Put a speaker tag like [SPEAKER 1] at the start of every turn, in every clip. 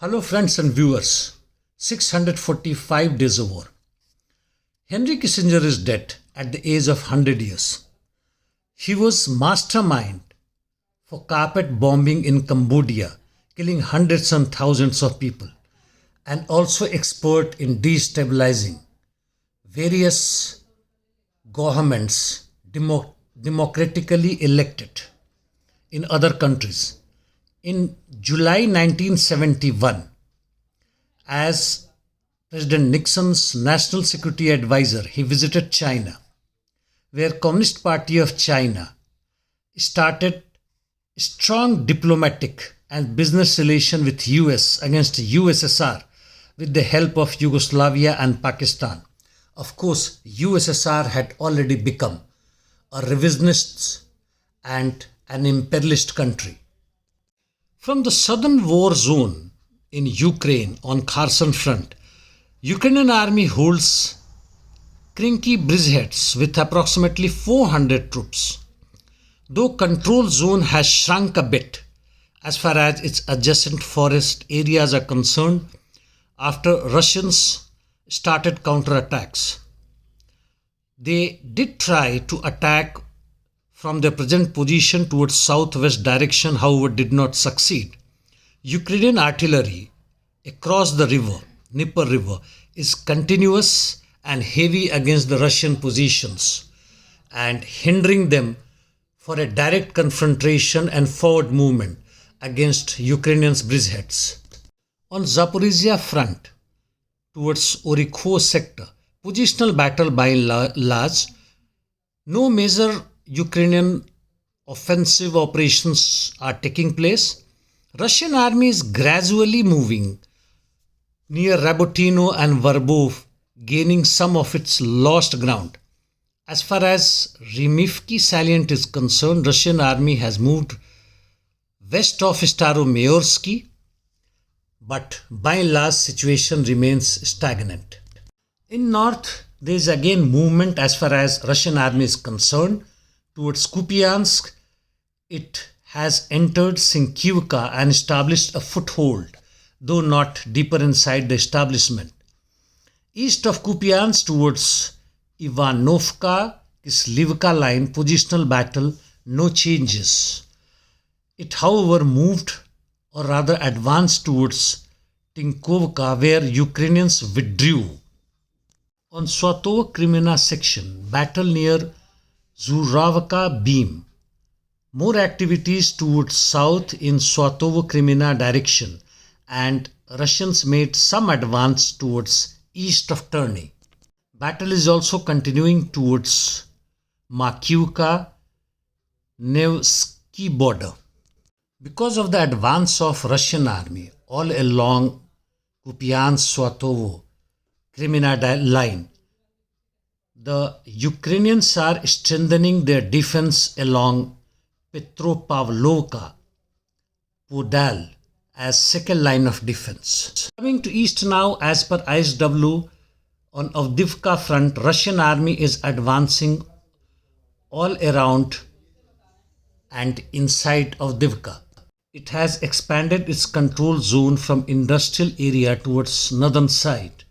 [SPEAKER 1] Hello, friends and viewers. 645 days of war. Henry Kissinger is dead at the age of 100 years. He was mastermind for carpet bombing in Cambodia, killing hundreds and thousands of people, and also expert in destabilizing various governments democratically elected in other countries. In July 1971, as President Nixon's National Security Advisor, he visited China, where Communist Party of China started strong diplomatic and business relation with US against USSR with the help of Yugoslavia and Pakistan. Of course, USSR had already become a revisionist and an imperialist country. From the southern war zone in Ukraine on Kherson front, Ukrainian army holds Krinky bridgeheads with approximately 400 troops. Though control zone has shrunk a bit as far as its adjacent forest areas are concerned after Russians started counterattacks. They did try to attack from their present position towards southwest direction, however did not succeed. Ukrainian artillery across the river, Dnieper River, is continuous and heavy against the Russian positions and hindering them for a direct confrontation and forward movement against Ukrainians' bridgeheads. On Zaporizhia front, towards Orikho sector, positional battle by and large, no major Ukrainian offensive operations are taking place. Russian army is gradually moving near Rabotino and Verbov, gaining some of its lost ground. As far as Rimivki salient is concerned, Russian army has moved west of Staromayorsky, but by and large situation remains stagnant. In north, there is again movement as far as Russian army is concerned. Towards Kupiansk, it has entered Sinkivka and established a foothold, though not deeper inside the establishment. East of Kupiansk towards Ivanovka, Kislivka line, positional battle, no changes. It however moved or rather advanced towards Tinkovka, where Ukrainians withdrew. On Swatovo-Krimina section, battle near Zuravka Beam. More activities towards south in Swatovo-Krimina direction, and Russians made some advance towards east of Terny. Battle is also continuing towards Makiivka, Nevsky border. Because of the advance of Russian army all along Kupiansk-Swatovo-Krimina line, the Ukrainians are strengthening their defense along Petropavlovka, Podol as second line of defense. Coming to east now, as per ISW, on Avdiivka front, Russian army is advancing all around and inside Avdiivka. It has expanded its control zone from industrial area towards northern side.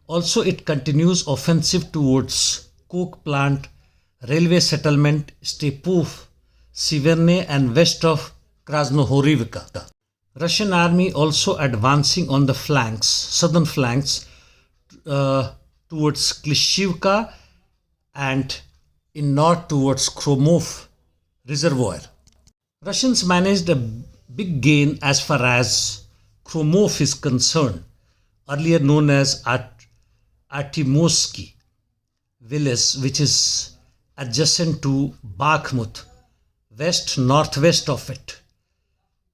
[SPEAKER 1] Also, it continues offensive towards coke plant, railway settlement, Stepov, Severne and west of Krasnohorivka. Russian army also advancing on the flanks, southern flanks, towards Klishivka and in north towards Khromovo reservoir. Russians managed a big gain as far as Khromovo is concerned, earlier known as Artyomovsky village, which is adjacent to Bakhmut, west-northwest of it.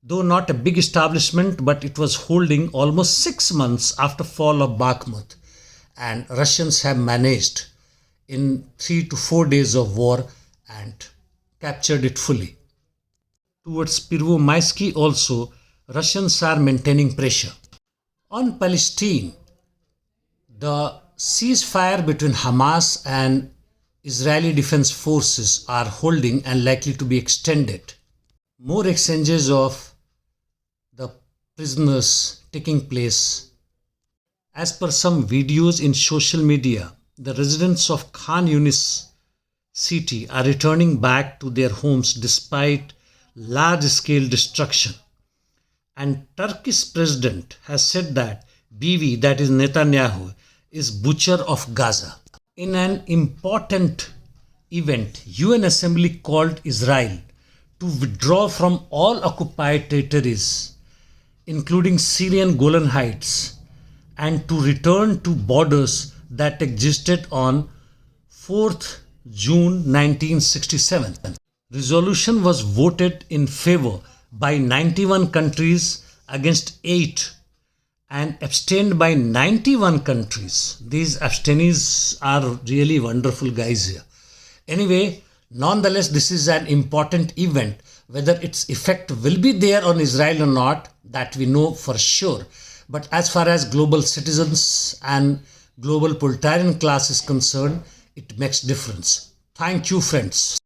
[SPEAKER 1] Though not a big establishment, but it was holding almost 6 months after fall of Bakhmut, and Russians have managed in 3 to 4 days of war and captured it fully. Towards Pervomaisky also, Russians are maintaining pressure. On Palestine, the ceasefire between Hamas and Israeli Defense Forces are holding and likely to be extended. More exchanges of the prisoners taking place. As per some videos in social media, the residents of Khan Yunis city are returning back to their homes despite large-scale destruction. And Turkish president has said that Bibi, that is Netanyahu, is butcher of Gaza. In an important event, UN Assembly called Israel to withdraw from all occupied territories, including Syrian Golan Heights, and to return to borders that existed on 4th June 1967. Resolution was voted in favor by 91 countries against 8 and abstained by 91 countries. These abstainees are really wonderful guys here. Anyway, nonetheless, this is an important event. Whether its effect will be there on Israel or not, that we know for sure. But as far as global citizens and global proletarian class is concerned, it makes difference. Thank you, friends.